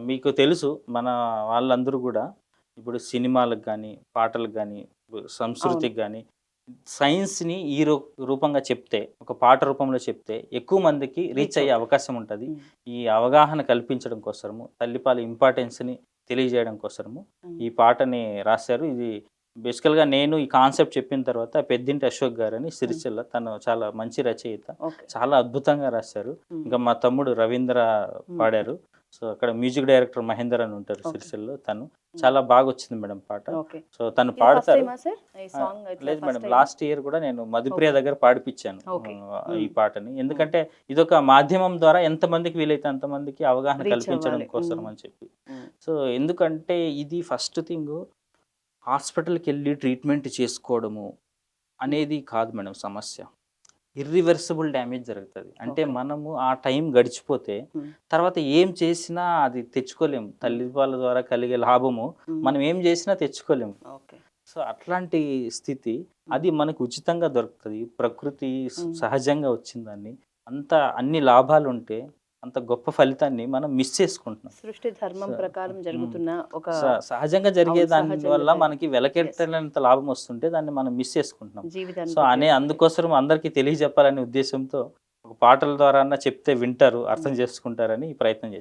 మీకు తెలుసు మన వాళ్ళందరూ కూడా ఇప్పుడు సినిమాలకు కానీ పాటలకు కానీ అవును. సంస్కృతికి కానీ సైన్స్ని రూపంగా చెప్తే ఒక పాట రూపంలో చెప్తే ఎక్కువ మందికి రీచ్ రీచ్ అయ్యే అవుతారు. అవకాశం ఉంటుంది. హ్మ్. ఈ అవగాహన కల్పించడం కోసము తల్లిపాల ఇంపార్టెన్స్ని తెలియజేయడం కోసము హ్మ్. ఈ పాటని రాశారు. ఇది బేసికల్గా నేను ఈ కాన్సెప్ట్ చెప్పిన తర్వాత పెద్దింటి అశోక్ గారని సిరిసిల్ల తను చాలా మంచి రచయిత, ఓకే. చాలా అద్భుతంగా రాశారు. హ్మ్. ఇంకా మా తమ్ముడు రవీంద్ర హ్మ్. పాడారు. సో అక్కడ మ్యూజిక్ డైరెక్టర్ మహేందర్ అని ఉంటారు ఓకే. సిరిసిల్లో. తను హ్మ్. చాలా బాగా వచ్చింది మేడం పాట. ఓకే. సో తను ఇది ఫస్ట్ పాడతారు. టైమా సార్? ఈ సాంగ్ ఇట్లా లేదు ఫస్ట్ మేడం, టైమా? లాస్ట్ ఇయర్ కూడా నేను మధుప్రియ ఓకే. దగ్గర పాడిపించాను ఓకే. ఈ హ్మ్. పాటని. ఎందుకంటే ఇదొక మాధ్యమం ద్వారా ఎంతమందికి వీలైతే అంతమందికి అవగాహన రీచ్ కల్పించడం అవ్వాలి. కోసం హ్మ్. అని చెప్పి. హ్మ్. సో ఎందుకంటే ఇది ఫస్ట్ థింగ్, హాస్పిటల్కి వెళ్ళి ట్రీట్మెంట్ చేసుకోవడము అనేది కాదు మేడం సమస్య. ఇర్రివర్సిబుల్ డ్యామేజ్ జరుగుతుంది. అంటే ఓకే. మనము ఆ టైం గడిచిపోతే హ్మ్. తర్వాత ఏం చేసినా అది తెచ్చుకోలేము. హ్మ్. తల్లిపాల ద్వారా కలిగే లాభము హ్మ్. మనం ఏం చేసినా తెచ్చుకోలేము. ఓకే. సో అట్లాంటి స్థితి హ్మ్. అది మనకు ఉచితంగా దొరుకుతుంది. ప్రకృతి హ్మ్. సహజంగా వచ్చిందాన్ని అంత అన్ని లాభాలు ఉంటే అంత గొప్ప ఫలితాన్ని మనం మిస్ చేసుకుంటున్నాం. సృష్టి ధర్మం సో ప్రకారం జరుగుతున్న ఒక సహజంగా జరిగే అవును. దాని సహజంగా వల్ల మనకి యెస్. వెలకెట్టలేనంత లాభం వస్తుంటే దాన్ని మనం మిస్ చేసుకుంటున్నాం. జీవితాన్ని సో పెట్టేసుకొని. అందుకోసం అందరికీ తెలియజెప్పాలనే ఉద్దేశంతో ఒక పాటల ద్వారా చెప్తే వింటారు, హ్మ్. అర్థం చేసుకుంటారని ఈ ప్రయత్నం చేశాను.